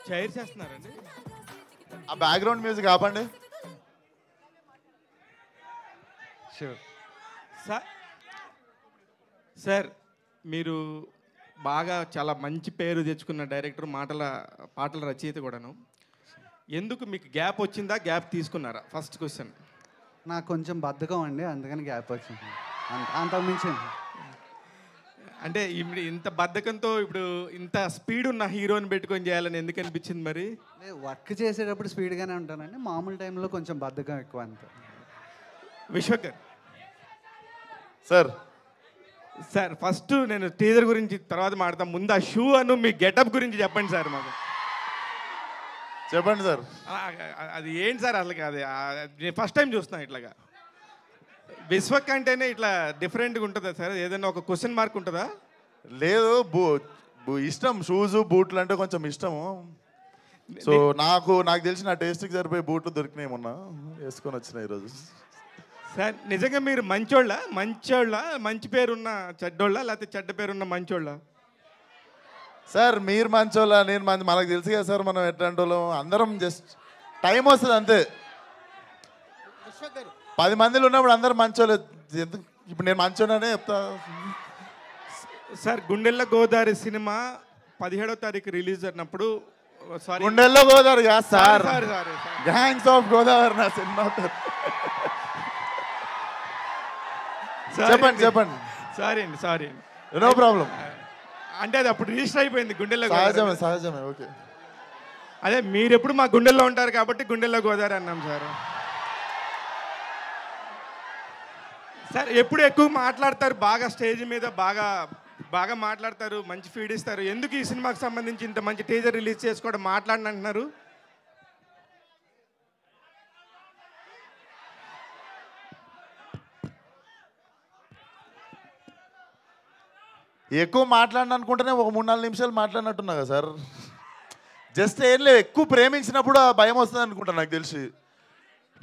Chair చేస్తున్నారండి. ఆ background music ఆపండి. షూర్ సార్, మీరు బాగా చాలా మంచి పేరు తెచ్చుకున్న డైరెక్టర్, పాటల రచయిత కూడాను. ఎందుకు మీకు గ్యాప్ వచ్చిందా, గ్యాప్ తీసుకున్నారా? First question. నాకు కొంచెం బద్ధకం అండి, అందుకని గ్యాప్ వచ్చింది. అంతకుమించి అంటే ఇప్పుడు ఇంత బద్ధకంతో ఇప్పుడు ఇంత స్పీడ్ ఉన్న హీరోని పెట్టుకొని చేయాలని ఎందుకు అనిపించింది మరి? వర్క్ చేసేటప్పుడు స్పీడ్గానే ఉంటానండి, మామూలు టైంలో కొంచెం బద్ధకం ఎక్కువ అంతే. విశ్వకర్ సార్ సార్, ఫస్ట్ నేను టీజర్ గురించి తర్వాత మాడతాం. ముందు ఆ షూ అను మీ గెటప్ గురించి చెప్పండి సార్ మాకు. చెప్పండి సార్. అది ఏంటి సార్ అసలు? అది నేను ఫస్ట్ టైం చూస్తున్నా ఇట్లాగా. విశ్వక్ అంటేనే ఇట్లా డిఫరెంట్గా ఉంటుందా సార్? ఏదైనా ఒక క్వశ్చన్ మార్క్ ఉంటుందా? లేదు, ఇష్టం షూస్ బూట్లు అంటే కొంచెం ఇష్టము. సో నాకు తెలిసి నా టేస్ట్కి సరిపోయే బూట్లు దొరికినాయి, మొన్న వేసుకొని వచ్చినాయి ఈరోజు. సార్ నిజంగా మీరు మంచోళ్ళ, మంచి పేరున్న చెడ్డోళ్ళ, లేకపోతే చెడ్డ పేరున్న మంచోళ్ళ? సార్ మీరు మంచోళ్ళ, నేను మనకు తెలుసు కదా సార్, మనం ఎట్లాంటి వాళ్ళం. అందరం జస్ట్ టైం వస్తుంది అంతే. 10 మందిలో ఉన్నప్పుడు అందరూ మంచోళ్ళు. ఇప్పుడు నేను మంచోళ్ళనే చెప్తా. సార్ గుండెల్లో గోదావరి సినిమా 17వ తారీఖు రిలీజ్ అయినప్పుడు, సారీ గుండెల్లో గోదావరి కాదు sir, sorry gangs of Godavari నా సినిమా. చెప్పండి సారీ అండి. No problem. అంటే అది అప్పుడు రిజిస్టర్ అయిపోయింది గుండెల్లో. సహజమే ఓకే. అదే మీరు ఎప్పుడు మా గుండెల్లో ఉంటారు కాబట్టి గుండెల్లో గోదావరి అన్నాం సార్. సార్ ఎప్పుడు ఎక్కువ మాట్లాడతారు, బాగా స్టేజ్ మీద బాగా మాట్లాడతారు, మంచి ఫీడ్ ఇస్తారు. ఎందుకు ఈ సినిమాకి సంబంధించి ఇంత మంచి టీజర్ రిలీజ్ చేసుకోవడం మాట్లాడని అంటున్నారు? ఎక్కువ మాట్లాడిన అనుకుంటేనే ఒక 3-4 నిమిషాలు మాట్లాడినట్టున్నా కదా సార్. జస్ట్ ఏం లేదు, ఎక్కువ ప్రేమించినప్పుడు ఆ భయం వస్తుంది అనుకుంటా నాకు తెలిసి.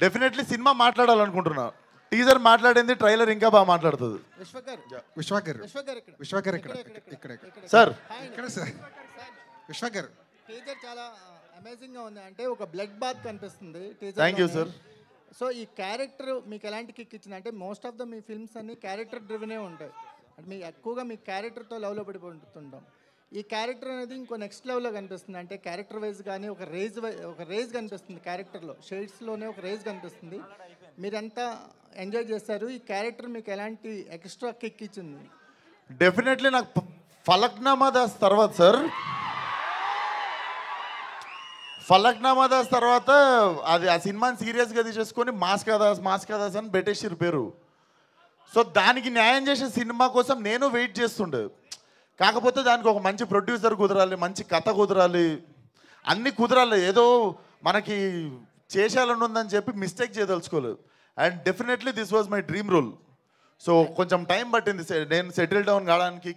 డెఫినెట్లీ సినిమా మాట్లాడాలనుకుంటున్నా. టీజర్ మాట్లాడింది, ట్రైలర్ ఇంకా బాగా మాట్లాడుతుంది. విశ్వకర్ ఇక్కడ సార్ విశ్వకర్ టీజర్ చాలా అమేజింగ్గా ఉంది. అంటే ఒక బ్లడ్ బాత్ కనిపిస్తుంది థ్యాంక్ యూ సార్. సో ఈ క్యారెక్టర్ మీకు ఎలాంటి కిక్ ఇచ్చింది? అంటే most of the me films అన్ని క్యారెక్టర్ డ్రివెనే ఉంటాయి. అంటే మీ ఎక్కువగా మీ క్యారెక్టర్తో లవ్లో పడిపోతుంటాం. ఈ క్యారెక్టర్ అనేది ఇంకో నెక్స్ట్ లెవెల్లో కనిపిస్తుంది. అంటే క్యారెక్టర్ వైజ్ కానీ ఒక రేజ్ కనిపిస్తుంది క్యారెక్టర్లో, షేడ్స్లోనే ఒక రేజ్ కనిపిస్తుంది. మీరంతా ఎంజాయ్ చేస్తారు. ఈ క్యారెక్టర్ మీకు ఎలాంటి ఎక్స్ట్రా కిక్ ఇచ్చింది? డెఫినెట్లీ నాకు ఫలక్నామా దాస్ తర్వాత సార్, ఫలక్నామా దాస్ తర్వాత అది ఆ సినిమాని సీరియస్గా తీసేసుకొని మాస్కా దాస్ అని పెట్టేసిరు పేరు. సో దానికి న్యాయం చేసే సినిమా కోసం నేను వెయిట్ చేస్తుండే. కాకపోతే దానికి ఒక మంచి ప్రొడ్యూసర్ కుదరాలి, మంచి కథ కుదరాలి, అన్నీ కుదరాలి. ఏదో మనకి చేసేయాలని ఉందని చెప్పి మిస్టేక్ చేయదలుచుకోలేదు. And definitely this was my dream role. So కొంచెం టైం పట్టింది నేను సెటిల్ డౌన్ కావడానికి,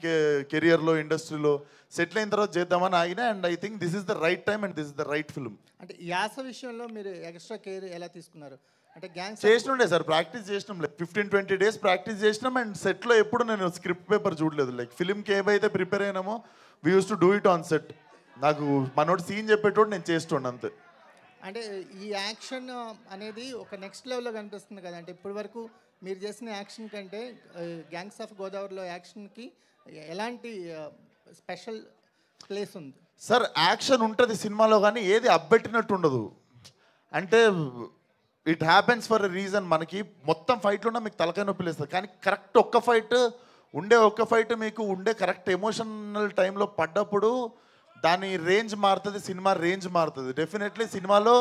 కెరియర్లో ఇండస్ట్రీలో సెటిల్ అయిన తర్వాత చేద్దామని ఆగిన. And I think this is the right time and this is the right film. అంటే యాస విషయంలో మీరు ఎక్స్ట్రా కేర్ ఎలా తీసుకున్నారు? అంటే గ్యాంగ్స్ చేస్తుండే సార్, ప్రాక్టీస్ చేసినాం. లైక్ 15-20 days ప్రాక్టీస్ చేసినాం. అండ్ సెట్లో ఎప్పుడు నేను స్క్రిప్ట్ పేపర్ చూడలేదు. లైక్ ఫిల్మ్కి ఏవైతే ప్రిపేర్ అయినామో we use to do it on set. నాకు మనోడు సీన్ చెప్పేటోడు నేను చేస్తుండే అంతే. అంటే ఈ యాక్షన్ అనేది ఒక నెక్స్ట్ లెవెల్లో కనిపిస్తుంది కదా. అంటే ఇప్పటి వరకు మీరు చేసిన యాక్షన్ కంటే గ్యాంగ్స్ ఆఫ్ గోదావరిలో యాక్షన్కి ఎలాంటి స్పెషల్ ప్లేస్ ఉంది? సార్ యాక్షన్ ఉంటుంది సినిమాలో, కానీ ఏది అబ్బెట్టినట్టు ఉండదు. అంటే it happens for a reason. మనకి మొత్తం ఫైట్లో ఉన్న మీకు తలకాయ నొప్పి లేస్తుంది, కానీ కరెక్ట్ ఒక్క ఫైట్ మీకు ఉండే కరెక్ట్ ఎమోషనల్ టైంలో పడ్డప్పుడు దాని రేంజ్ మారుతుంది, సినిమా రేంజ్ మారుతుంది. డెఫినెట్లీ సినిమాలో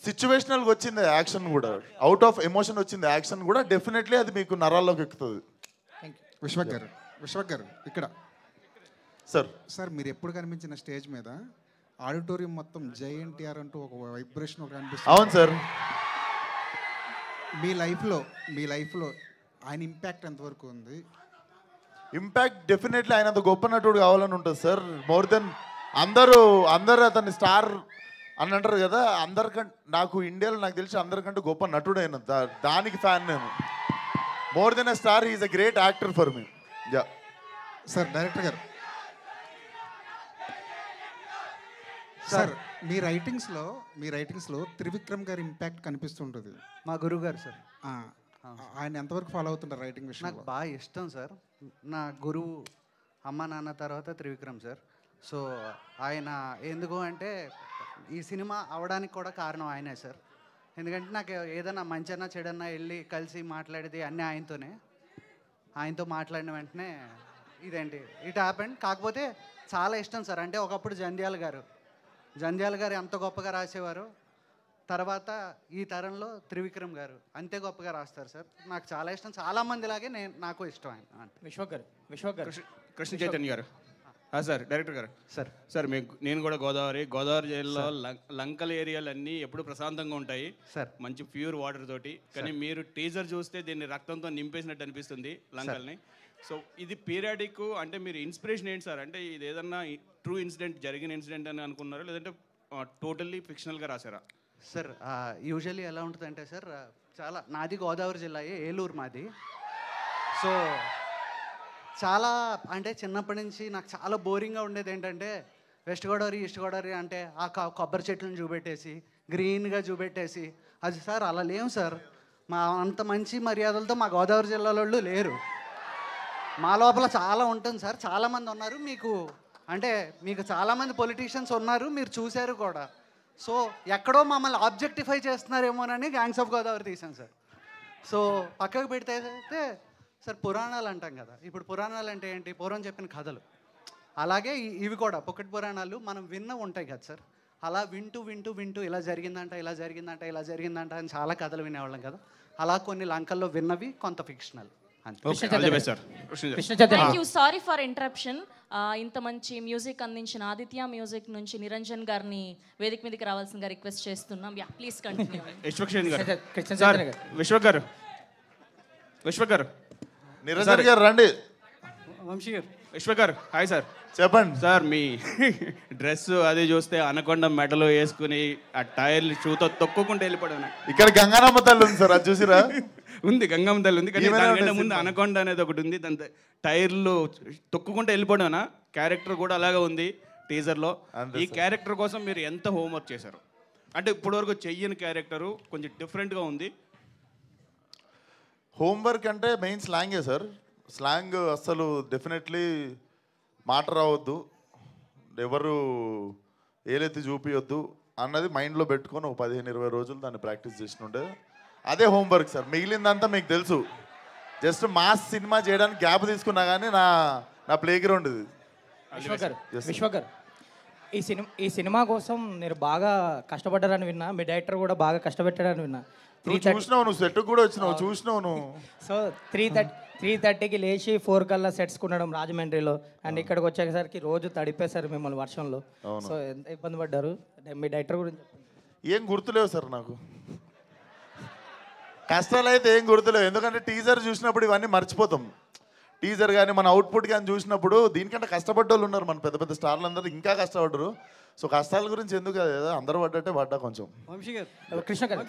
సిచ్యువేషనల్గా వచ్చింది యాక్షన్ కూడా, అవుట్ ఆఫ్ ఎమోషన్ వచ్చింది యాక్షన్ కూడా. డెఫినెట్లీ అది మీకు నరాల్లోకి ఎక్కుతుంది. విశ్వక్ గారు ఇక్కడ సార్ మీరు ఎప్పుడు కనిపించిన స్టేజ్ మీద ఆడిటోరియం మొత్తం జై ఎన్టీఆర్ అంటూ ఒక వైబ్రేషన్ ఒకటి అనిపిస్తుంది. అవును సార్. మీ లైఫ్లో ఆయన ఇంపాక్ట్ ఎంతవరకు ఉంది? ఇంపాక్ట్ డెఫినెట్లీ ఆయన అంత గొప్ప నటుడు కావాలని ఉంటుంది సార్. మోర్ దెన్ అందరూ అతన్ని స్టార్ అని అంటారు కదా, నాకు ఇండియాలో నాకు తెలిసి అందరికంటే గొప్ప నటుడైన దానికి ఫ్యాన్ నేను. More than a star, he is a great actor for me. Yeah sir director గారు సార్ మీ రైటింగ్స్లో త్రివిక్రమ్ గారి ఇంపాక్ట్ కనిపిస్తుంటుంది. మా గురువు గారు సార్. ఆయన ఎంతవరకు ఫాలో అవుతుంటారు రైటింగ్ నాకు విషయంలో? బాగా ఇష్టం సార్. నా గురువు అమ్మ నాన్న తర్వాత త్రివిక్రమ్ సార్. సో ఆయన ఎందుకు అంటే ఈ సినిమా అవడానికి కూడా కారణం ఆయనే సార్. ఎందుకంటే నాకు ఏదైనా మంచన్నా చెడన్నా వెళ్ళి కలిసి మాట్లాడేది అన్నీ ఆయనతోనే. ఆయనతో మాట్లాడిన వెంటనే ఇదేంటి ఇట్ హ్యాపెండ్. కాకపోతే చాలా ఇష్టం సార్. అంటే ఒకప్పుడు జంధ్యాల గారు ఎంత గొప్పగా రాసేవారు, తర్వాత ఈ తరంలో త్రివిక్రమ్ గారు అంతే గొప్పగా రాస్తారు సార్. నాకు చాలా ఇష్టం. చాలామంది లాగే నాకు ఇష్టం ఆయన. విశ్వక్ గారు కృష్ణ చైతన్య గారు. సార్ డైరెక్టర్ గారు. సార్ నేను కూడా గోదావరి జిల్లాలో లంకల ఏరియాలన్నీ ఎప్పుడు ప్రశాంతంగా ఉంటాయి సార్. మంచి ప్యూర్ వాటర్ తోటి. కానీ మీరు టీజర్ చూస్తే దీన్ని రక్తంతో నింపేసినట్టు అనిపిస్తుంది లంకల్ని. సో ఇది పీరియాడిక్ అంటే మీరు ఇన్స్పిరేషన్ ఏంటి సార్? అంటే ఇది ఏదన్నా ట్రూ ఇన్సిడెంట్ జరిగిన ఇన్సిడెంట్ అని అనుకున్నారా, లేదంటే టోటల్లీ ఫిక్షనల్గా రాశారా? సార్ యూజువల్లీ ఎలా ఉంటుందంటే సార్, చాలా నాది గోదావరి జిల్లా, ఏలూరు మాది. సో చాలా అంటే చిన్నప్పటి నుంచి నాకు చాలా బోరింగ్గా ఉండేది ఏంటంటే వెస్ట్ గోదావరి ఈస్ట్ గోదావరి అంటే ఆ కొబ్బరి చెట్లను చూపెట్టేసి గ్రీన్గా చూపెట్టేసి అది సార్ అలా లేవు సార్. మా అంత మంచి మర్యాదలతో మా గోదావరి జిల్లాలో లేరు. మా లోపల చాలా ఉంటుంది సార్. చాలామంది ఉన్నారు మీకు చాలామంది పొలిటీషియన్స్ ఉన్నారు, మీరు చూశారు కూడా. సో ఎక్కడో మమ్మల్ని ఆబ్జెక్టిఫై చేస్తున్నారేమోనని గ్యాంగ్స్ ఆఫ్ గోదావరి తీసాం సార్. సో పక్కకు పెడితే సార్ పురాణాలు అంటాం కదా. ఇప్పుడు పురాణాలు అంటే ఏంటి? పూర్వం చెప్పిన కథలు. అలాగే ఇవి కూడా పొక్కటి పురాణాలు మనం ఉంటాయి కదా సార్. అలా వింటూ ఇలా జరిగిందంట అని చాలా కథలు వినేవాళ్ళం కదా. అలా కొన్ని లంకల్లో విన్నవి కొంత fictional. Thank you. Sorry for interruption. ఇంత మంచి మ్యూజిక్ అందించిన ఆదిత్య మ్యూజిక్ నుంచి నిరంజన్ గారిని వేదిక మీదకి రావాల్సిందిగా రిక్వెస్ట్ చేస్తున్నాం. Yeah please continue. విశ్వక్ గారు నిరంజన్ గారు రండి. విశ్వక్ గారు హాయ్ సార్. చెప్పండి సార్. మీ డ్రెస్ అది చూస్తే అనకొండ మెడలో వేసుకుని ఆ టైర్లు షూతో తొక్కుకుంటూ వెళ్ళిపోవడం. ఇక్కడ గంగానమ్మ తల్లి ఉంది సార్, అది చూసిరా? ఉంది, గంగమ్మ తల్లి ఉంది. కానీ దానికంటే ముందు అనకొండ అనేది ఒకటి ఉంది. దాని టైర్లు తొక్కుకుంటూ వెళ్ళిపోవడం క్యారెక్టర్ కూడా అలాగే ఉంది టీజర్లో. ఈ క్యారెక్టర్ కోసం మీరు ఎంత హోంవర్క్ చేశారు? అంటే ఇప్పటివరకు చెయ్యని క్యారెక్టరు కొంచెం డిఫరెంట్గా ఉంది. హోంవర్క్ అంటే మెయిన్ స్లాంగే సార్. స్లాంగ్ అస్సలు డెఫినెట్లీ మాట రావద్దు, ఎవరు ఏలెత్తి చూపించొద్దు అన్నది మైండ్లో పెట్టుకొని ఒక 15-20 రోజులు దాన్ని ప్రాక్టీస్ చేసినుండే. అదే హోంవర్క్ సార్. మిగిలిందంతా మీకు తెలుసు. జస్ట్ మాస్ సినిమా చేయడానికి గ్యాప్ తీసుకున్నా కానీ నా ప్లే గ్రౌండ్ ఇది. విశ్వక్ గారు ఈ సినిమా కోసం మీరు బాగా కష్టపడ్డారని విన్నా. మీ డైరెక్టర్ కూడా బాగా కష్టపెట్టాడని విన్నా. చూసినావు, నువ్వు సెట్ కూడా వచ్చినావు, చూసినావు నువ్వు. సో 3:30కి లేచి 4 కల్లా సెట్స్ కొనడం రాజమండ్రిలో. అండ్ ఇక్కడికి వచ్చేసరికి రోజు తడిపేశారు మిమ్మల్ని వర్షంలో. సో ఎంత ఇబ్బంది పడ్డారు? మీ డైరెక్టర్ గురించి ఏం గుర్తులేవు సార్ నాకు. కష్టాలు అయితే ఏం గుర్తులేవు, ఎందుకంటే టీజర్ చూసినప్పుడు ఇవన్నీ మర్చిపోతాం. టీజర్ కానీ మన అవుట్పుట్ కానీ చూసినప్పుడు దీనికంటే కష్టపడ్డ వాళ్ళు ఉన్నారు. మన పెద్ద పెద్ద స్టార్లు అందరూ ఇంకా కష్టపడ్డరు. సో కష్టాల గురించి ఎందుకు కదా, అందరూ పడ్డట్టే పడ్డా కొంచెం. కృష్ణ గారు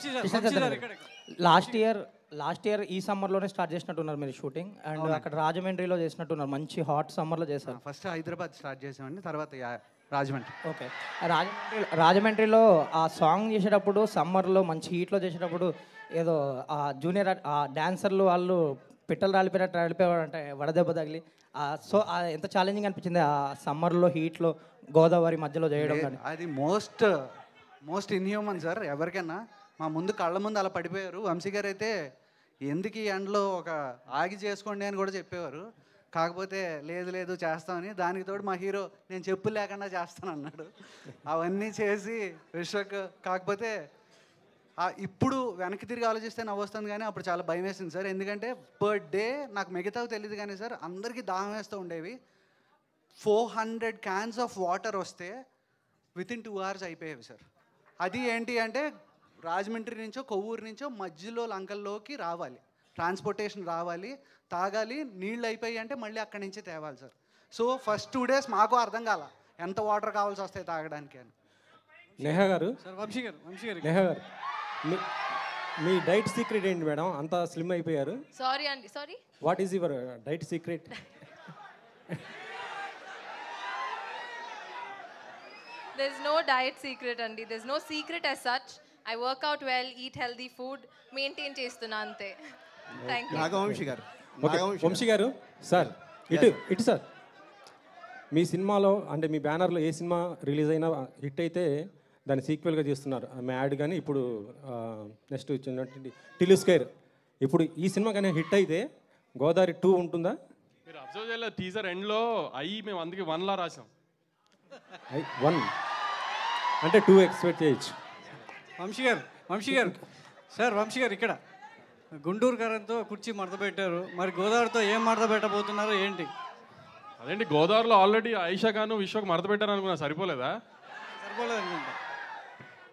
లాస్ట్ ఇయర్ ఈ సమ్మర్లోనే స్టార్ట్ చేసినట్టున్నారు మీరు షూటింగ్. అండ్ అక్కడ రాజమండ్రిలో చేసినట్టున్నారు. మంచి హాట్ సమ్మర్లో చేశారు. ఫస్ట్ హైదరాబాద్ స్టార్ట్ చేసామండి, తర్వాత రాజమండ్రి. ఓకే. రాజమండ్రిలో ఆ సాంగ్ చేసేటప్పుడు సమ్మర్లో మంచి హీట్లో చేసేటప్పుడు ఏదో ఆ జూనియర్ ఆ డాన్సర్లు వాళ్ళు పిట్టలు రాలిపోయినట్టు రాలిపోయాడు అంటే వడదెబ్బ తగిలి. సో ఎంత ఛాలెంజింగ్ అనిపించింది ఆ సమ్మర్లో హీట్లో గోదావరి మధ్యలో చేయడం? కానీ అది మోస్ట్ ఇన్హ్యూమన్ సార్. ఎవరికైనా మా కళ్ళ ముందు అలా పడిపోయారు. వంశీ గారు అయితే ఎందుకు ఈ ఎండలో ఒక ఆగి చేసుకోండి అని కూడా చెప్పేవారు. కాకపోతే లేదు చేస్తామని. దానికి తోడు మా హీరో నేను చెప్పులు లేకుండా చేస్తాను అన్నాడు. అవన్నీ చేసి విశ్వక్. కాకపోతే ఇప్పుడు వెనక్కి తిరిగి ఆలోచిస్తే నవ్వొస్తుంది, కానీ అప్పుడు చాలా భయం వేసింది సార్. ఎందుకంటే పర్ డే నాకు మిగతావి తెలియదు కానీ సార్ అందరికీ దాహం వేస్తూ ఉండేవి. 400 cans ఆఫ్ వాటర్ వస్తే వితిన్ 2 hours అయిపోయేవి సార్. అది ఏంటి అంటే రాజమండ్రి నుంచో కొవ్వూరు నుంచో మధ్యలో లంకల్లోకి రావాలి, ట్రాన్స్పోర్టేషన్ రావాలి, తాగాలి. నీళ్ళు అయిపోయి అంటే మళ్ళీ అక్కడి నుంచి తేవాలి సార్. సో ఫస్ట్ 2 days మాకు అర్థం కాల ఎంత వాటర్ కావాల్సి వస్తాయి తాగడానికి అని. నేహా గారు, వంశీ గారు నేహా గారు మీ డైట్ సీక్రెట్ ఏంటి మేడం? అంత స్లిమ్ అయిపోయారు. Sorry what is your diet secret? There's no diet secret అండి. There's no secret as such. I work out well, eat healthy food, maintain చేస్తున్నా అంతే. Thank you. నాగవంశి గారు. ఓకే వంశీ గారు సార్ ఇటు sir మీ సినిమాలో అంటే మీ బ్యానర్లో ఏ సినిమా రిలీజ్ అయినా హిట్ అయితే దాన్ని సీక్వెల్గా చేస్తున్నారు మ్యాడ్ కానీ ఇప్పుడు నెక్స్ట్ వచ్చినటువంటి టిల్లు స్క్వేర్. ఇప్పుడు ఈ సినిమా కానీ హిట్ అయితే గోదావరి 2 ఉంటుందా? మీరు అబ్జర్వ్ చేయలేదు టీజర్ ఎండ్లో మేము అందుకే 1లా రాసాం. 1 అంటే 2 ఎక్స్పెక్ట్ చేయొచ్చు. వంశీ గారు సార్ వంశీ గారు ఇక్కడ గుంటూరు కారంతో కుర్చీ మడత పెట్టారు, మరి గోదావరితో ఏం మడత పెట్టబోతున్నారో ఏంటి? అదేంటి గోదావరిలో ఆల్రెడీ ఆయిషా గాను విశ్వకు మడత పెట్టారు అనుకున్నా, సరిపోలేదా? సరిపోలేదు అనుకుంటా,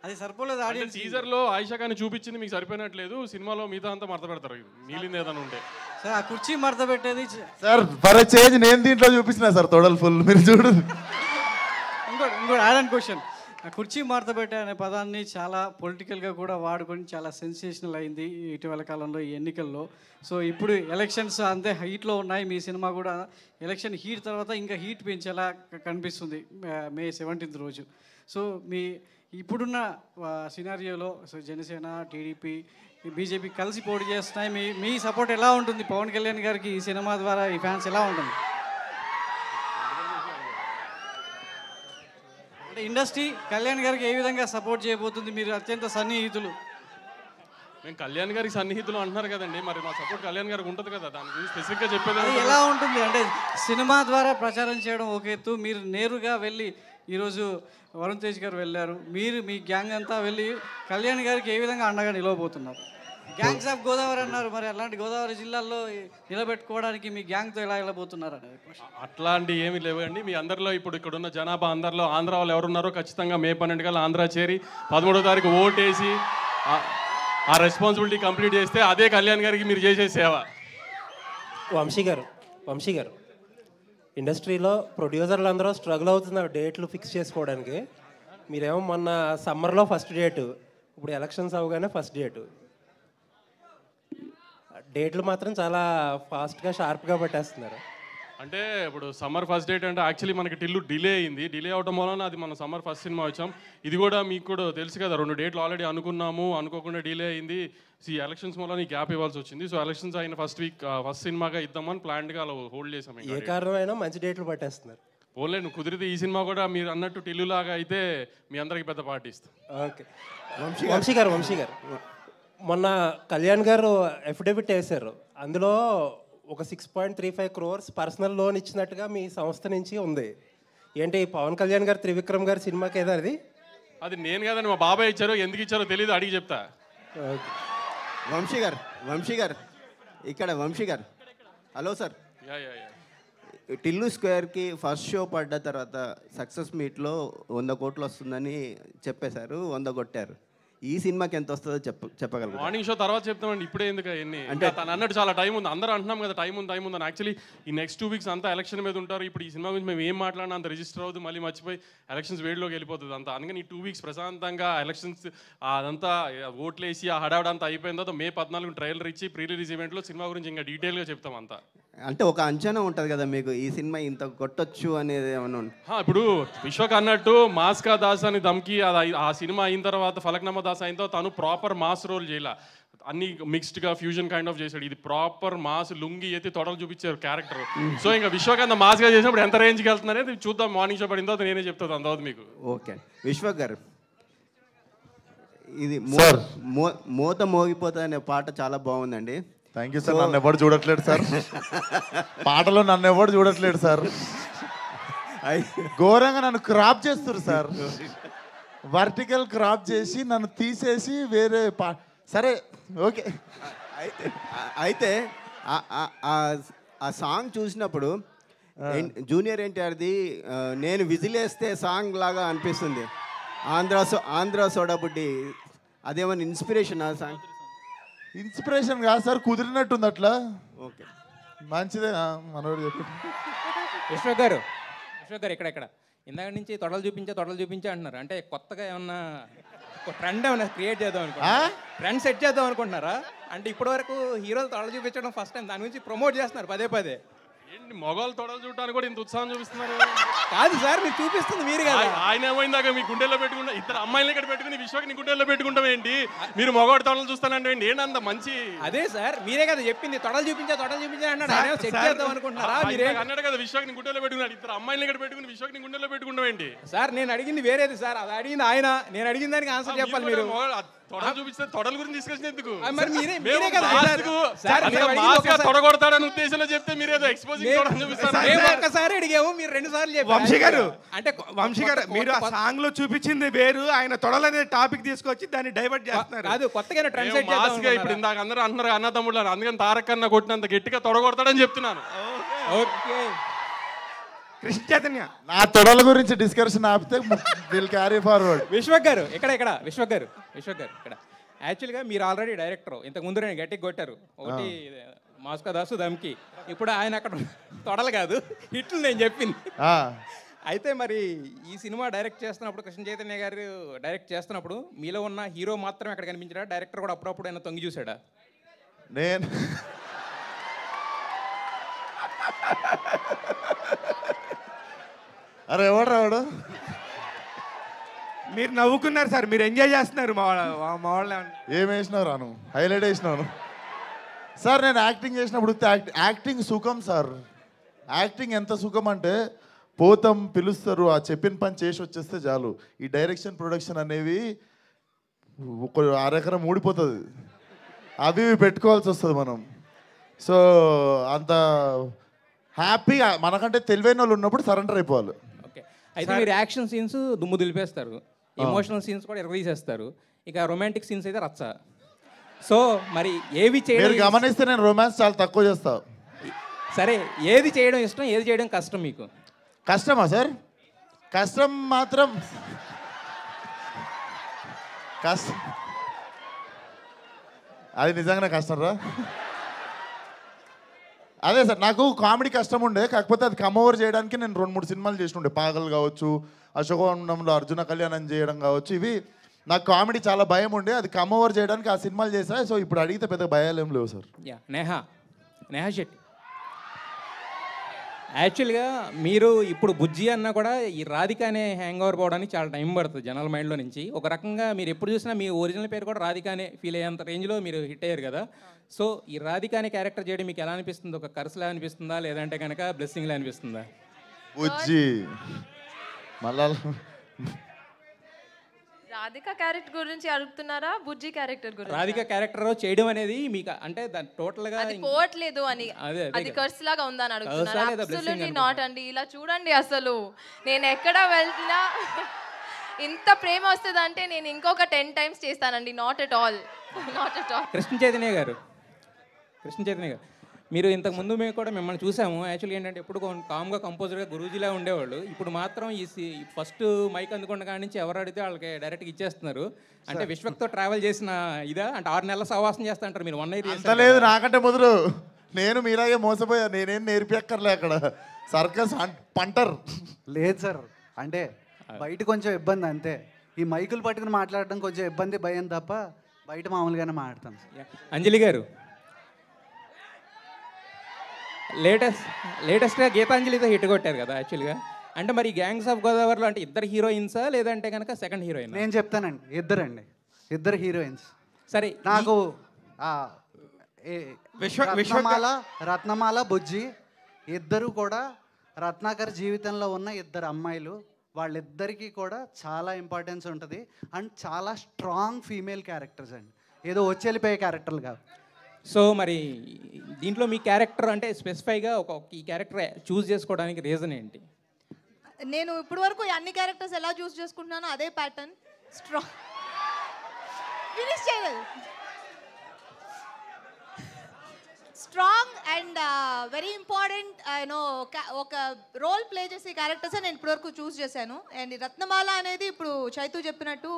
అది సరిపోలేదు. ఆడియన్స్ టీజర్లో ఆయిషా గాని చూపించింది మీకు సరిపోయినట్లేదు, సినిమాలో మిగతా అంతా మడత పెడతారు మిగిలింది ఏదైనా ఉంటే. సార్ ఆ కుర్చీ మడత పెట్టేది సార్ ఫర్ చేంజ్ నేను దీంట్లో చూపించిన సార్ తొడలు ఫుల్ మీరు చూడు. ఇంకోటి యాడ్ అండ్ క్వశ్చన్, కుర్చీ మడత పెట్టే అనే పదాన్ని చాలా పొలిటికల్గా కూడా వాడుకొని చాలా సెన్సేషనల్ అయింది ఇటీవల కాలంలో ఈ ఎన్నికల్లో. సో ఇప్పుడు ఎలక్షన్స్ అంతే హీట్లో ఉన్నాయి, మీ సినిమా కూడా ఎలక్షన్ హీట్ తర్వాత ఇంకా హీట్ పెంచేలా కనిపిస్తుంది మే 17th రోజు. సో మీ ఇప్పుడున్న సినారియోలో సో జనసేన, టీడీపీ, బీజేపీ కలిసి పోటీ చేస్తున్నాయి, మీ సపోర్ట్ ఎలా ఉంటుంది పవన్ కళ్యాణ్ గారికి ఈ సినిమా ద్వారా, ఈ ఫ్యాన్స్ ఎలా ఉంటుంది? అంటే ఇండస్ట్రీ కళ్యాణ్ గారికి ఏ విధంగా సపోర్ట్ చేయబోతుంది? మీరు అత్యంత సన్నిహితులు. మేము కళ్యాణ్ గారికి సన్నిహితులు అంటున్నారు కదండి, మరి మా సపోర్ట్ కళ్యాణ్ గారికి ఉంటుంది కదా, దాని గురించి స్పెసిఫిక్గా చెప్పేది ఎలా ఉంటుంది? అంటే సినిమా ద్వారా ప్రచారం చేయడం ఒక ఎత్తు, మీరు నేరుగా వెళ్ళి ఈరోజు వరుణ్ తేజ్ గారు వెళ్ళారు, మీరు మీ గ్యాంగ్ అంతా వెళ్ళి కళ్యాణ్ గారికి ఏ విధంగా అండగా నిలవబోతున్నారు? గ్యాంగ్స్ ఆఫ్ గోదావరి అన్నారు, మరి అలాంటి గోదావరి జిల్లాల్లో నిలబెట్టుకోవడానికి మీ గ్యాంగ్తో ఎలా వెళ్ళబోతున్నారు అనేది అట్లాంటి ఏమీ లేవండి. మీ అందరిలో ఇప్పుడు ఇక్కడ ఉన్న జనాభా అందరిలో ఆంధ్ర వాళ్ళు ఎవరున్నారో ఖచ్చితంగా మే 12 కల్లా ఆంధ్ర చేరి 13వ తారీఖు ఓటేసి ఆ రెస్పాన్సిబిలిటీ కంప్లీట్ చేస్తే అదే కళ్యాణ్ గారికి మీరు చేసే సేవ. వంశీ గారు ఇండస్ట్రీలో ప్రొడ్యూసర్లు అందరూ స్ట్రగుల్ అవుతున్నారు డేట్లు ఫిక్స్ చేసుకోవడానికి. మీరేమో మొన్న సమ్మర్లో ఫస్ట్ డేటు, ఇప్పుడు ఎలక్షన్స్ అవగానే ఫస్ట్ డేటు. డేట్లు మాత్రం చాలా ఫాస్ట్గా షార్ప్గా పట్టేస్తున్నారు. అంటే ఇప్పుడు సమ్మర్ ఫస్ట్ డేట్ అంటే యాక్చువల్లీ మనకి టిల్లు డిలే అయింది, డిలే అవడం వలన అది మనం సమ్మర్ ఫస్ట్ సినిమా వచ్చాం. ఇది కూడా మీకు కూడా తెలుసు కదా, 2 డేట్లు ఆల్రెడీ అనుకున్నాము, అనుకోకుండా డిలే అయింది. ఈ ఎలక్షన్స్ వల్ల గ్యాప్ ఇవ్వాల్సి వచ్చింది. సో ఎలక్షన్స్ అయిన ఫస్ట్ వీక్ ఫస్ట్ సినిమాగా ఇద్దామని ప్లాన్డ్గా అలా హోల్డ్ చేసాం. ఏ కారణమైనా మంచి డేట్లు పట్టేస్తున్నారు. ఓన్లీ నువ్వు కుదిరితే ఈ సినిమా కూడా మీరు అన్నట్టు టిల్లు లాగా అయితే మీ అందరికి పెద్ద పార్టీ ఇస్తాం. ఓకే వంశీ గారు మొన్న కళ్యాణ్ గారు అఫిడవిట్ వేశారు, అందులో ఒక 6.35 crores పర్సనల్ లోన్ ఇచ్చినట్టుగా మీ సంస్థ నుంచి ఉంది. ఏంటి పవన్ కళ్యాణ్ గారు త్రివిక్రమ్ గారి సినిమాకి ఏదో అది నేను కదండి, మా బాబాయ్ ఇచ్చారో ఎందుకు ఇచ్చారో తెలియదు, అడిగి చెప్తా. వంశీ గారు ఇక్కడ Vamshi garu hello sir. Yeah Tillu స్క్వేర్కి ఫస్ట్ షో పడ్డ తర్వాత సక్సెస్ మీట్లో 100 కోట్లు వస్తుందని చెప్పేశారు, 100 కొట్టారు. ఈ సినిమాకి ఎంత వస్తుందో చెప్పగలరు? మార్నింగ్ షో తర్వాత చెప్తామండి, ఇప్పుడే ఎందుకు ఎన్ని అంటే తను అన్నట్టు చాలా టైం ఉంది, అందరూ అంటున్నాం కదా టైం ఉంది అని. యాక్చువల్లీ ఈ నెక్స్ట్ 2 weeks అంతా ఎలక్షన్ మీద ఉంటారు. ఇప్పుడు ఈ సినిమా గురించి మేము ఏం మాట్లాడినా అంత రిజిస్టర్ అవుతుంది, మళ్ళీ మర్చిపోయి ఎలక్షన్స్ వేడిలోకి వెళ్ళిపోతుంది అంతా. అందుకని ఈ 2 weeks ప్రశాంతంగా ఎలక్షన్స్ అదంతా ఓట్లేసి ఆ హడావిడంతా అయిపోయిన తర్వాత మే 14 ట్రైలర్ ఇచ్చి ప్రీ రిలీజ్ ఈవెంట్లో సినిమా గురించి ఇంకా డీటెయిల్గా చెప్తాం అంతా. అంటే ఒక అంచనా ఉంటుంది కదా మీకు, ఈ సినిమా ఇంత కొట్టొచ్చు అనేది ఏమన్నా? ఇప్పుడు విశ్వక్ అన్నట్టు మాస్కా దాస్ అని దమ్కి ఆ సినిమా అయిన తర్వాత ఫలక్నామా దాస్ అయిన తర్వాత తను ప్రాపర్ మాస్ రోల్ చేయాల, అన్ని మిక్స్డ్గా ఫ్యూజన్ కైండ్ ఆఫ్ చేశాడు. ఇది ప్రాపర్ మాస్, లుంగి ఎత్తి తొడలు చూపించారు క్యారెక్టర్. సో ఇంకా విశ్వక్ మాస్గా చేసినప్పుడు ఎంత రేంజ్కి వెళ్తుందనేది చూద్దాం, మార్నింగ్ షో పడిన తర్వాత నేనే చెప్తాను అంతవరకు మీకు. ఓకే విశ్వక్ గారు, ఇది మోత మోగిపోతా అనే పాట చాలా బాగుందండి. Thank you sir. నన్ను ఎవరు చూడట్లేదు సార్, పాటలో నన్ను ఎవరు చూడట్లేదు సార్, ఘోరంగా నన్ను క్రాప్ చేస్తారు సార్, వర్టికల్ క్రాప్ చేసి నన్ను తీసేసి వేరే సరే ఓకే. అయితే ఆ సాంగ్ చూసినప్పుడు జూనియర్ ఎన్టీఆర్ది నేను విజిలేస్తే సాంగ్ లాగా అనిపిస్తుంది. ఆంధ్ర సోడాబుడ్డి అదేమన్నా ఇన్స్పిరేషన్? ఆ సాంగ్ ఇన్స్పిరేషన్ కాదు సార్, కుదిరినట్టుంది అట్లా. ఓకే మంచిదే మనోడు చెప్పి. విశ్వక్ గారు ఇక్కడ ఇందాక నుంచి తొడలు చూపించే అంటున్నారు. అంటే కొత్తగా ఏమన్నా ట్రెండ్ ఏమన్నా క్రియేట్ చేద్దాం అనుకుంటున్నారా? ట్రెండ్ సెట్ చేద్దాం అనుకుంటున్నారా? అంటే ఇప్పటి వరకు హీరోలు తొడలు చూపించడం ఫస్ట్ టైం, దాని గురించి ప్రమోట్ చేస్తున్నారు పదే. ఏంటి మొగోళ్ళు తొడలు చూడటానికి కూడా ఇంత ఉత్సాహం చూపిస్తున్నారు? కాదు సార్, మీరు చూపిస్తుంది మీరు కదా. ఆయన ఏమైందాక మీ గుండెల్లో పెట్టుకుంటా ఇద్దరు అమ్మాయిలు ఇక్కడ పెట్టుకుని విశ్వకి నీ గుండెల్లో పెట్టుకుంటాం ఏంటి? మీరు మొగోడు తొడలు చూస్తానంటే ఏంటంత మంచి? అదే సార్, మీరే కదా చెప్పింది తొడలు చూపించా అన్నాడు. ఆయన చెక్ చేద్దాం అనుకుంటున్నారా? మీరే అన్నాడు కదా విశ్వకి నీ గుండెల్లో పెట్టుకున్నాడు. ఇద్దరు అమ్మాయిలు ఇక్కడ పెట్టుకుని విశ్వకి నీ గుండెల్లో పెట్టుకుంటాం ఏంటి? సార్ నేను అడిగింది వేరేది సార్, అది అడిగింది ఆయన. నేను అడిగిన దానికి ఆన్సర్ చెప్పాలి మీరు. తొడలు చూపిస్తే తొడల గురించి డిస్కషన్ ఎందుకు? మరి మీరే కదా తొడగొడతాడని ఉద్దేశంలో చెప్తే మీరేదో ఎక్స్పోజింగ్ చూపిస్తారు. ఒక్కసారి అడిగాము, మీరు 2 సార్లు చెప్పారు. వంశీ గారు అంటే వంశీ గారు మీరు ఆ సాంగ్ లో చూపించింది వేరు, ఆయన తొడలనే టాపిక్ తీసుకొచ్చి దాన్ని డైవర్ట్ చేస్తున్నారు. అది కొత్తగా ట్రెండ్ సెట్ చేద్దాం. ఇప్పుడు ఇందాక అందరూ అంటున్నారు అన్న తమ్ముళ్ళు, అందుకని తారక్ అన్న కొట్టినంత గట్టిగా తొడగొడతాడని చెప్తున్నాను. ఓకే కృష్ణ చైతన్య, నా తొడల గురించి డిస్కషన్ ఆపితే విల్ క్యారీ ఫార్వర్డ్. విశ్వక్ గారు ఇక్కడ విశ్వక్ గారు ఇక్కడ యాక్చువల్గా మీరు ఆల్రెడీ డైరెక్టర్. ఇంతకు ముందు నేను గట్టికి కొట్టారు ఒకటి మాస్కా దాసు దమ్కి. ఇప్పుడు ఆయన అక్కడ తొడలు కాదు హిట్లు నేను చెప్పింది. అయితే మరి ఈ సినిమా డైరెక్ట్ చేస్తున్నప్పుడు కృష్ణ చైతన్య గారు డైరెక్ట్ చేస్తున్నప్పుడు మీలో ఉన్న హీరో మాత్రం ఎక్కడ కనిపించాడా? డైరెక్టర్ కూడా అప్పుడప్పుడు ఆయన తొంగి చూసాడా? నేను అరే ఎవడు రావడు? మీరు నవ్వుకున్నారు సార్, మీరు ఎంజాయ్ చేస్తున్నారు. మా వాళ్ళ ఏం వేసినావు రాను, హైలైట్ వేసినాను సార్. నేను యాక్టింగ్ చేసినప్పుడు యాక్టింగ్ సుఖం సార్. యాక్టింగ్ ఎంత సుఖం అంటే పోతాం, పిలుస్తారు, ఆ చెప్పిన పని చేసి వచ్చేస్తే చాలు. ఈ డైరెక్షన్ ప్రొడక్షన్ అనేవి ఒక అరెకరం ఊడిపోతుంది, అవి పెట్టుకోవాల్సి వస్తుంది మనం. సో అంత హ్యాపీగా మనకంటే తెలివైన వాళ్ళు ఉన్నప్పుడు సరెండర్ అయిపోవాలి. అయితే మీరు యాక్షన్ సీన్స్ దుమ్ము దులిపేస్తారు, ఎమోషనల్ సీన్స్ కూడా ఎరగదీసేస్తారు, ఇక రొమాంటిక్ సీన్స్ అయితే రచ్చ. సో మరి ఏవి చేయడం గమనిస్తే నేను రొమాన్స్ చాలా తక్కువ చేస్తా. సరే, ఏది చేయడం ఇష్టం, ఏది చేయడం కష్టం మీకు? కష్టమా సార్? కష్టం మాత్రం కష్టం, అది నిజంగానే కష్టం రా. అదే సార్, నాకు కామెడీ కష్టం ఉండే, కాకపోతే అది కమ్ ఓవర్ చేయడానికి నేను 2-3 సినిమాలు చేస్తుండే. పాగల్ కావచ్చు, అశోకవనంలో అర్జున కళ్యాణం చేయడం కావచ్చు. ఇవి నాకు కామెడీ చాలా భయం ఉండే, అది కమ్ ఓవర్ చేయడానికి ఆ సినిమాలు చేశా. సో ఇప్పుడు అడిగితే పెద్ద భయాలు ఏం లేవు సార్. నేహా శెట్టి, యాక్చువల్గా మీరు ఇప్పుడు బుజ్జి అన్నా కూడా ఈ రాధిక అనే హ్యాంగ్ ఓవర్ పోవడానికి చాలా టైం పడుతుంది జనాల మైండ్లో నుంచి. ఒక రకంగా మీరు ఎప్పుడు చూసినా మీ ఒరిజినల్ పేరు కూడా రాధిక అనే ఫీల్ అయ్యేంత రేంజ్లో మీరు హిట్ అయ్యారు కదా. సో ఈ రాధిక అనే క్యారెక్టర్ చేయడం మీకు ఎలా అనిపిస్తుంది? ఒక కర్సులా అనిపిస్తుందా, లేదంటే కనుక బ్లెస్సింగ్లా అనిపిస్తుందా? బుజ్జి మళ్ళా రాధిక క్యారెక్టర్ గురించి అడుగుతున్నారా, బుజ్జి క్యారెక్టర్ గురించి? రాధిక క్యారెక్టర్ చేయడం అనేది మీకు అంటే టోటల్ గా అది పోవట్లేదు అని, అది కర్స్ లాగా ఉందని అడుగుతున్నారు. అబ్సల్యూట్లీ నాట్ అండి. ఇలా చూడండి, అసలు నేను ఎక్కడ వెళ్తున్నా ఇంత ప్రేమ వస్తుంది అంటే నేను ఇంకొక 10 times చేస్తానండి. Not at all. Krishna Chaitanya గారు మీరు ఇంతకు ముందు మేము కూడా మిమ్మల్ని చూసాము. యాక్చువల్గా ఏంటంటే ఎప్పుడు కామ్గా కంపోజర్గా గురూజీలా ఉండేవాళ్ళు. ఇప్పుడు మాత్రం ఈ ఫస్ట్ మైక్ అందుకున్న కాడి నుంచి ఎవరు అడిగితే వాళ్ళకి డైరెక్ట్గా ఇచ్చేస్తున్నారు. అంటే విశ్వక్తో ట్రావెల్ చేసిన ఇదా అంటే 6 నెలల సహవాసం చేస్తా అంటారు మీరు. 1 year లేదు నాకంటే మొదలు నేను మీలాగే మోసపోయా. నేనేం నేర్పియక్కర్లే అక్కడ సర్కస్ పంటర్ లేదు సార్. అంటే బయట కొంచెం ఇబ్బంది అంతే. ఈ మైకులు పట్టుకుని మాట్లాడడం కొంచెం ఇబ్బంది, భయం తప్ప బయట మామూలుగానే మాట్లాడతాం. అంజలి గారు లేటెస్ట్గా గీతాంజలితో హిట్ కొట్టారు కదా యాక్చువల్గా. అంటే మరి గ్యాంగ్స్ ఆఫ్ గోదావరిలో అంటే ఇద్దరు హీరోయిన్సా లేదంటే కనుక సెకండ్ హీరోయిన్? నేను చెప్తానండి, ఇద్దరు హీరోయిన్స్. సరే, నాకు రత్నమాల బుజ్జి ఇద్దరు కూడా రత్నాకర్ జీవితంలో ఉన్న ఇద్దరు అమ్మాయిలు. వాళ్ళిద్దరికీ కూడా చాలా ఇంపార్టెన్స్ ఉంటుంది అండ్ చాలా స్ట్రాంగ్ ఫీమేల్ క్యారెక్టర్స్ అండి, ఏదో వచ్చేళ్ళిపోయే క్యారెక్టర్లు కాదు. సో మరి దీంట్లో మీ క్యారెక్టర్ అంటే స్పెసిఫైగా ఈ క్యారెక్టర్ చూస్ చేసుకోవడానికి రీజన్ ఏంటి? నేను ఇప్పటి వరకు అన్ని క్యారెక్టర్స్ ఎలా చూస్ చేసుకుంటున్నానో అదే ప్యాటర్న్. స్ట్రాంగ్ ఫినిష్ చేయలేదు. స్ట్రాంగ్ అండ్ వెరీ ఇంపార్టెంట్ ఒక రోల్ ప్లే చేసే క్యారెక్టర్స్ నేను ఇప్పటివరకు చూస్ చేశాను. అండ్ రత్నమాల అనేది ఇప్పుడు చైతు చెప్పినట్టు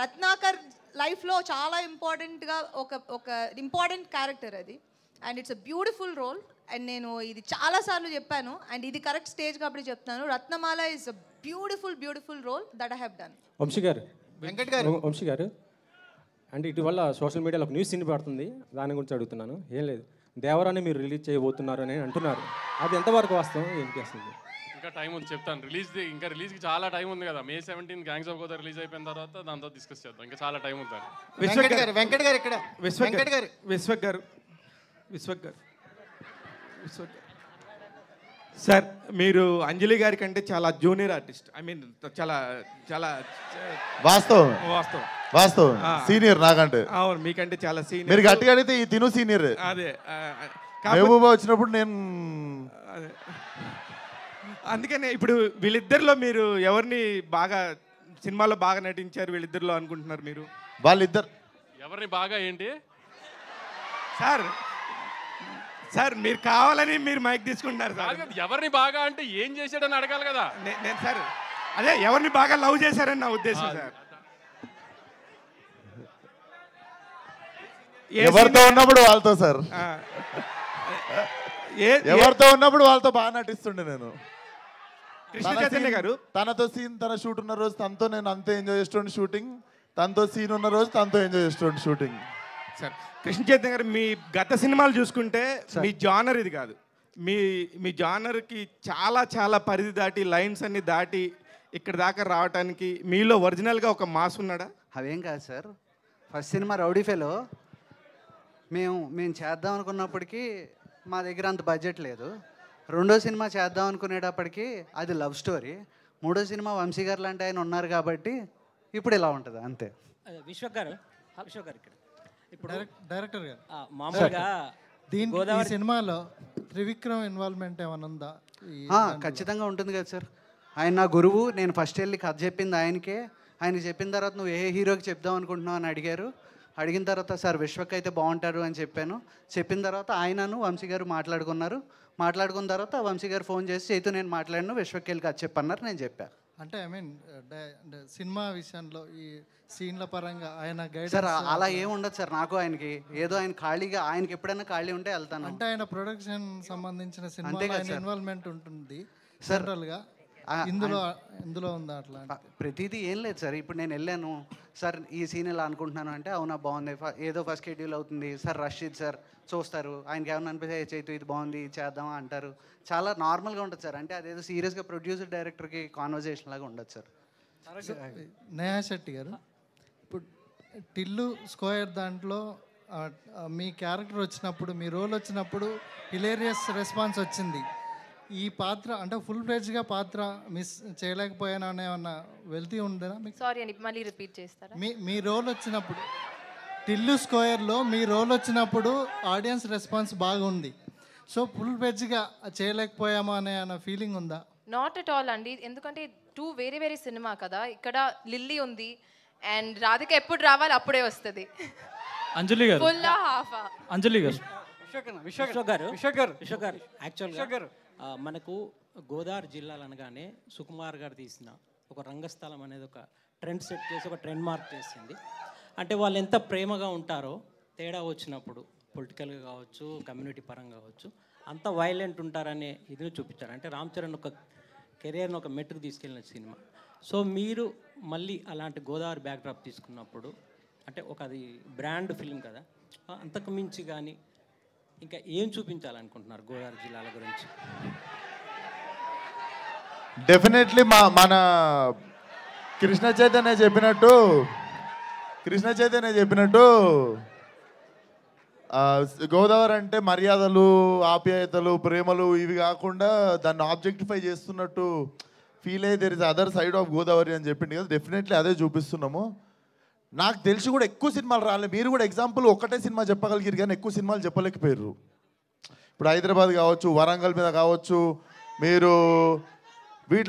రత్నాకర్ లైఫ్లో చాలా ఇంపార్టెంట్గా ఒక ఇంపార్టెంట్ క్యారెక్టర్ అది. And it's a beautiful role. And నేను ఇది చాలాసార్లు చెప్పాను అండ్ ఇది కరెక్ట్ స్టేజ్ కాబట్టి చెప్తాను. Ratnamala is a beautiful role that I have done. Vamshi garu అంటే ఇటీవల సోషల్ మీడియాలో ఒక న్యూస్ సిని పడుతుంది, దాని గురించి అడుగుతున్నాను. ఏం లేదు, దేవరాన్ని మీరు రిలీజ్ చేయబోతున్నారు అని అంటున్నారు. అది ఎంతవరకు వాస్తవం ఏంటి అసలు? ఇంకా టైం ఉంది, చెప్తాను. ఇంకా రిలీజ్కి చాలా టైం ఉంది కదా. May 17 gangs of Godavari release అయిపోయిన తర్వాత దాంతో డిస్కస్ చేద్దాం. ఇంకా చాలా టైం ఉంది. వెంకట్ గారు ఇక్కడ. విశ్వక్ గారు సార్, మీరు అంజలి గారి కంటే చాలా జూనియర్ ఆర్టిస్ట్. ఐ మీన్ చాలా చాలా వాస్తవం సీనియర్ నాకంటే. అవును, మీకంటే చాలా సీనియర్. మీరు గట్టిగా అడిగితే ఈ తిను సీనియర్. అదే మహబూబా వచ్చినప్పుడు నేను అదే అందుకనే ఇప్పుడు వీళ్ళిద్దరిలో మీరు ఎవరిని బాగా సినిమాలో బాగా నటించారు వీళ్ళిద్దరిలో అనుకుంటున్నారు మీరు? వాళ్ళిద్దరు ఎవరిని బాగా ఏంటి సార్ మీరు కావాలని మీరు మైక్ తీసుకుంటున్నారు సార్. ఎవరిని బాగా అంటే ఏం చేశాడని అడగాలి కదా. నేను సార్ అదే ఎవరిని బాగా లవ్ చేశారని నా ఉద్దేశం సార్. ఎవరితో ఉన్నప్పుడు వాళ్ళతో సార్, ఎవరితో ఉన్నప్పుడు వాళ్ళతో బాగా నటిస్తుండే నేను. కృష్ణ చైతన్య గారు తనతో సీన్, తన షూట్ ఉన్న రోజు తనతో నేను అంతే ఎంజాయ్ చేస్తుండే షూటింగ్, తనతో సీన్ ఉన్న రోజు తనతో ఎంజాయ్ చేస్తుండే షూటింగ్. సార్ కృష్ణ చైతన్య గారు మీ గత సినిమాలు చూసుకుంటే మీ జానర్ ఇది కాదు. మీ జానర్కి చాలా చాలా పరిధి దాటి లైన్స్ అన్ని దాటి ఇక్కడ దాకా రావడానికి మీలో ఒరిజినల్గా ఒక మాస్ ఉన్నాడా? అవేం కాదు sir. First cinema rowdy fellow మేము చేద్దాం అనుకున్నప్పటికీ మా దగ్గర అంత బడ్జెట్ లేదు. రెండో సినిమా చేద్దాం అనుకునేటప్పటికి అది లవ్ స్టోరీ. మూడో సినిమా వంశీ గారు లాంటి ఆయన ఉన్నారు కాబట్టి ఇప్పుడు ఇలా ఉంటుంది అంతే. విశ్వక్ గారు ఇక్కడ ఇప్పుడు డైరెక్టర్ గారు మామూలుగా ఈ సినిమాలో త్రివిక్రమ్ ఇన్వాల్వ్మెంట్ ఏమైనా ఉందా? ఖచ్చితంగా ఉంటుంది కదా సార్. ఆయన నా గురువు. నేను ఫస్ట్ వెళ్ళి కథ చెప్పింది ఆయనకే. ఆయన చెప్పిన తర్వాత నువ్వు ఏ హీరోకి చెప్దాం అనుకుంటున్నావు అని అడిగారు. అడిగిన తర్వాత సార్ విశ్వక్ అయితే బాగుంటారు అని చెప్పాను. చెప్పిన తర్వాత ఆయనను వంశీ గారు మాట్లాడుకున్న తర్వాత వంశీ గారు ఫోన్ చేసి చైతు నేను మాట్లాడిను, విశ్వక్ వెళ్ళి కథ చెప్పన్నారు. నేను చెప్పాను. అంటే ఐ మీన్ సినిమా విషయంలో ఈ సీన్ల పరంగా ఆయన గైడ్ సార్ అలా ఏం ఉండదు సార్. నాకు ఆయనకి ఏదో ఆయన ఖాళీగా, ఆయనకి ఎప్పుడైనా ఖాళీ ఉంటే వెళ్తాను. అంటే ఆయన ప్రొడక్షన్ సంబంధించిన సినిమా ఇన్వాల్వ్మెంట్ ఉంటుంది జనరల్గా. ఇందులో ఉందా అట్లా? ప్రతిదీ ఏం లేదు సార్. ఇప్పుడు నేను వెళ్ళాను సార్ ఈ సీన్ ఇలా అనుకుంటున్నాను అంటే అవునా బాగుంది, ఏదో ఫస్ట్ షెడ్యూల్ అవుతుంది సార్, రష్ ఇది సార్ చూస్తారు. ఆయనకి ఏమన్నా అనిపిస్తే చైతు ఇది బాగుంది చేద్దామా అంటారు. చాలా నార్మల్గా ఉంటుంది సార్. అంటే అదేదో సీరియస్గా ప్రొడ్యూసర్ డైరెక్టర్కి కాన్వర్జేషన్ లాగా ఉండదు సార్. నేహా శెట్టి గారు, ఇప్పుడు టిల్లు స్క్వేర్ దాంట్లో మీ క్యారెక్టర్ వచ్చినప్పుడు, మీ రోల్ వచ్చినప్పుడు హిలేరియస్ రెస్పాన్స్ వచ్చింది. ఈ పాత్ర అంటే ఫుల్ ఫ్లెడ్జ్గా పాత్ర మిస్ చేయలేకపోయాను అనే ఏమన్నా వెళ్తీ ఉందా మీకు? సారీ అండి, మళ్ళీ రిపీట్ చేస్తారా? మీ రోల్ వచ్చినప్పుడు టిల్లు స్క్వేర్లో మీ రోల్ వచ్చినప్పుడు ఆడియన్స్ రెస్పాన్స్ బాగుంది. సో ఫుల్ ఫ్లెడ్జ్గా చేయలేకపోయాము అనే ఫీలింగ్ ఉందా? నాట్ అట్ ఆల్ అండి. ఎందుకంటే టూ వేరే సినిమా కదా. ఇక్కడ లిల్లీ ఉంది అండ్ రాధిక ఎప్పుడు రావాలి అప్పుడే వస్తుంది. అంజలి గారు, ఫుల్ హాఫ్ అంజలి గారు, విశ్వక్ గారు యాక్చువల్గా మనకు గోదావరి జిల్లాలు అనగానే సుకుమార్ గారు తీసిన ఒక రంగస్థలం అనేది ఒక ట్రెండ్ సెట్ చేసి ఒక ట్రెండ్ మార్క్ చేసింది. అంటే వాళ్ళు ఎంత ప్రేమగా ఉంటారో తేడా వచ్చినప్పుడు పొలిటికల్గా కావచ్చు, కమ్యూనిటీ పరంగా కావచ్చు, అంత వైలెంట్ ఉంటారనే ఇది చూపించారు. అంటే రామ్ చరణ్ ఒక కెరియర్ని ఒక మెట్టుకు తీసుకెళ్ళిన సినిమా. సో మీరు మళ్ళీ అలాంటి గోదావరి బ్యాక్డ్రాప్ తీసుకున్నప్పుడు అంటే ఒక అది బ్రాండ్ ఫిల్మ్ కదా, అంతకు మించి కానీ ఇంకా ఏం చూపించాలనుకుంటున్నారు గోదావరి జిల్లాల గురించి? డెఫినెట్లీ మన కృష్ణ చైతన్య చెప్పినట్టు గోదావరి అంటే మర్యాదలు, ఆప్యాయతలు, ప్రేమలు ఇవి కాకుండా దాన్ని ఆబ్జెక్టిఫై చేస్తున్నట్టు ఫీల్ అయ్యి there is other side of Godavari అని చెప్పింది కదా. డెఫినెట్లీ అదే చూపిస్తున్నాము. నాకు తెలిసి కూడా ఎక్కువ సినిమాలు రాలేదు. మీరు కూడా ఎగ్జాంపుల్ ఒకటే సినిమా చెప్పగలిగారు కానీ ఎక్కువ సినిమాలు చెప్పలేకపోయారు. ఇప్పుడు హైదరాబాద్ కావచ్చు, వరంగల్ మీద కావచ్చు, మీరు వీటి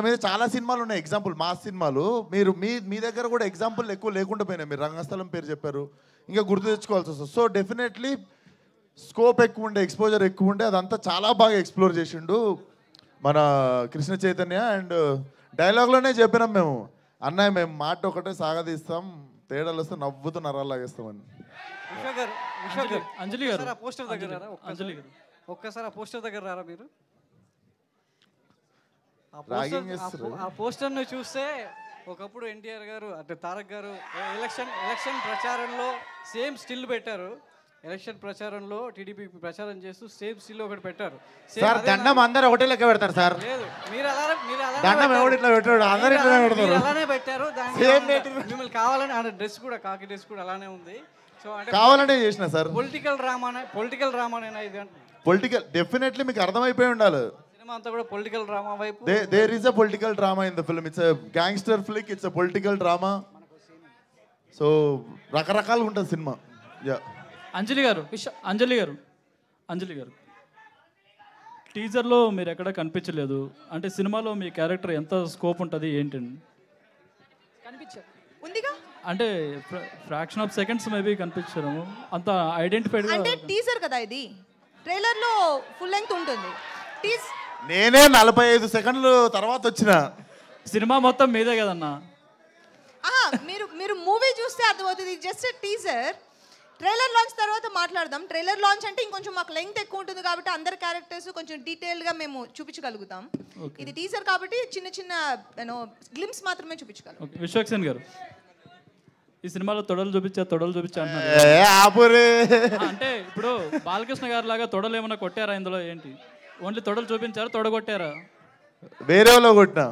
మీద చాలా సినిమాలు ఉన్నాయి ఎగ్జాంపుల్, మాస్ సినిమాలు. మీరు మీ దగ్గర కూడా ఎగ్జాంపుల్ ఎక్కువ లేకుండా పోయినాయి. మీరు రంగస్థలం పేరు చెప్పారు, ఇంకా గుర్తు తెచ్చుకోవాల్సి వస్తుంది. సో డెఫినెట్లీ స్కోప్ ఎక్కువ ఉండే, ఎక్స్పోజర్ ఎక్కువ ఉండే, అదంతా చాలా బాగా ఎక్స్ప్లోర్ చేసిండు మన కృష్ణ చైతన్య. అండ్ డైలాగ్లోనే చెప్పినాం మేము, అన్నయ్య మేము మాట ఒకటే సాగదీస్తాం, తేడాలు వస్తే నవ్వుతూ నరాలాగేస్తామని. అంజలి గారు, పోస్టర్ దగ్గర రారా? ఒక్కసారి ఆ పోస్టర్ దగ్గర రారా మీరు? ఆ పోస్టర్ను చూస్తే ఒకప్పుడు ఎన్టీఆర్ గారు అంటే తారక్ గారు ఎలక్షన్ ప్రచారంలో సేమ్ స్టిల్ పెట్టారు. ఎలక్షన్ ప్రచారంలో టీడీపీ ప్రచారం చేస్తూ సేమ్ సీల్ ఒకటి పెట్టారు. సార్ దండం అందరు ఒకటే లెక్క పెడతారు సార్. లేదు మీరు అలానే దండం ఎవడు ఇట్లా పెట్టాడు, అందరు ఇట్లా పెడతారు. అలానే పెట్టారు. Same మిమ్మల్ని కావాలని ఆ డ్రెస్ కూడా కాకి డ్రెస్ కూడా అలానే ఉంది. సో అంటే కావాలంటే చేసిన సార్. పొలిటికల్ డ్రామానేనా ఇది అంటే పొలిటికల్ డెఫినెట్లీ మీకు అర్థమైపోయి ఉండాలి. సినిమా అంతా కూడా పొలిటికల్ డ్రామా వైపు. There is a political drama in the film. It's a gangster flick, it's a political drama. So రకరకాలుగా ఉంటుంది సినిమా. యా అంజలి గారు టీజర్లో మీరు ఎక్కడ కనిపించలేదు. అంటే సినిమాలో మీ క్యారెక్టర్ ఎంత స్కోప్ ఉంటుంది ఏంటండి? ఉందిగా అంటే ఫ్రాక్షన్ ఆఫ్ సెకండ్స్ మేబీ కనిపించడం అంత ఐడెంటిఫైడ్. అంటే టీజర్ కదా ఇది, ట్రైలర్ లో ఫుల్ లెంగ్త్ ఉంటుంది. నేనే 45 సెకండ్లు తర్వాత వచ్చిన. సినిమా మొత్తం మీదే కదన్నా. మీరు మూవీ చూస్తే అర్థమవుతుంది. Just teaser. ట్రైలర్ లాంచ్ తర్వాత మాట్లాడదాం. ట్రైలర్ లాంచ్ అంటే ఇంకొంచెం మాకు లెంగ్త్ ఎక్కువ ఉంటుంది కాబట్టి అందరి క్యారెక్టర్స్ కొంచెం డీటెయిల్గా మేము చూపించగలుగుతాం. ఇది టీజర్ కాబట్టి చిన్న చిన్న గ్లిమ్స్ మాత్రమే చూపించగలం. విశ్వక్సేన్ గారు ఈ సినిమాలో తొడలు చూపించా అంటున్నారు. అంటే ఇప్పుడు బాలకృష్ణ గారు లాగా తొడలు ఏమైనా కొట్టారా ఇందులో? ఏంటి ఓన్లీ తొడలు చూపించారా, తొడగొట్టారా? వేరే వాళ్ళు కొట్టినా,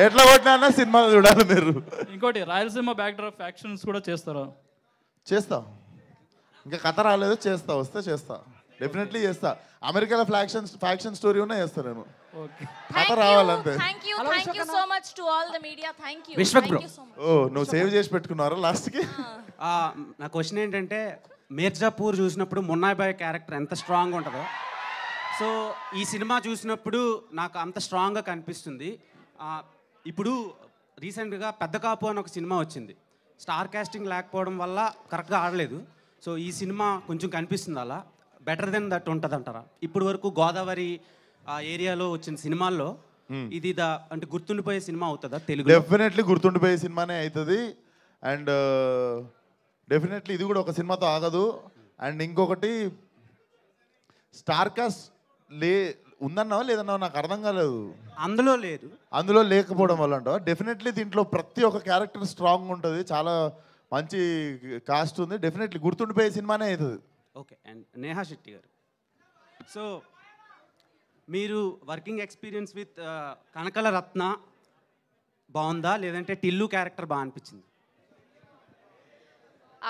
ఎట్లా కొట్టినా అన్న సినిమాలో చూడాలి మీరు. ఇంకోటి రాయలసీమ బ్యాక్ డ్రాప్ యాక్షన్స్ కూడా చేస్తారా? చేస్తా. ఇంకా కథ రాలేదు, చేస్తా. వస్తే చేస్తా, డెఫినెట్లీ చేస్తా. అమెరికాలో ఫ్యాక్షన్ స్టోరీ ఉన్నా చేస్తా నేను. కథ రావాలంతే. ఓ నువ్వు సేవ్ చేసి పెట్టుకున్నారా లాస్ట్కి? నా క్వశ్చన్ ఏంటంటే, మీర్జాపూర్ చూసినప్పుడు మున్నాయ్ బాయ్ క్యారెక్టర్ ఎంత స్ట్రాంగ్ ఉంటుందో, సో ఈ సినిమా చూసినప్పుడు నాకు అంత స్ట్రాంగ్గా కనిపిస్తుంది. ఇప్పుడు రీసెంట్గా పెద్ద కాపు అని ఒక సినిమా వచ్చింది. స్టార్ కాస్టింగ్ లేకపోవడం వల్ల కరెక్ట్గా ఆడలేదు. సో ఈ సినిమా కొంచెం కనిపిస్తుంది అలా బెటర్ దెన్ దట్ ఉంటుంది అంటారా? ఇప్పుడు వరకు గోదావరి ఆ ఏరియాలో వచ్చిన సినిమాల్లో ఇది అంటే గుర్తుండిపోయే సినిమా అవుతుందా తెలుగు? డెఫినెట్లీ గుర్తుండిపోయే సినిమానే అవుతుంది. అండ్ డెఫినెట్లీ ఇది కూడా ఒక సినిమాతో ఆగదు. అండ్ ఇంకొకటి స్టార్ కాస్ట్ ఉందన్నావా లేదన్నావా నాకు అర్థం కాలేదు. అందులో లేదు, అందులో లేకపోవడం వల్ల అంటావా? డెఫినెట్లీ దీంట్లో ప్రతి ఒక్క క్యారెక్టర్ స్ట్రాంగ్ ఉంటుంది, చాలా మంచి కాస్ట్ ఉంది. డెఫినెట్లీ గుర్తుండిపోయే సినిమానే అవుతుంది. ఓకే. అండ్ నేహా శెట్టి గారు, సో మీరు వర్కింగ్ ఎక్స్పీరియన్స్ విత్ కనకల రత్న బాగుందా, లేదంటే టిల్లు క్యారెక్టర్ బాగా అనిపించింది?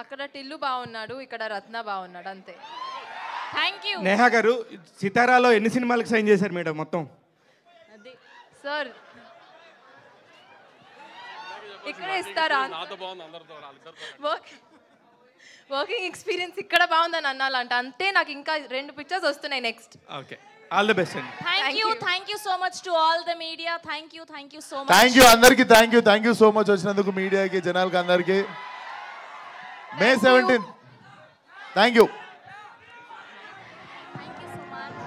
అక్కడ టిల్లు బాగున్నాడు, ఇక్కడ రత్న బాగున్నాడు, అంతే. నేహా గారు సితారాలో ఎన్ని సినిమాలకు సైన్ చేశారు మేడం మొత్తం? సార్ ఇక్కడ ఇస్తారా? వర్కింగ్ ఎక్స్పీరియన్స్ ఇక్కడ బాగుందని అన్నాలంట, అంతే. నాకు ఇంకా 2 పిక్చర్స్ వస్తున్నాయి next. Okay, all the best అండి. Thank you so much to all the media. Thank you so much. Thank you అందరికి. థ్యాంక్ యూ సో మచ్ వచ్చినందుకు మీడియాకి, జనాలకి, అందరికి. May 17th. Thank you. Thank you so much.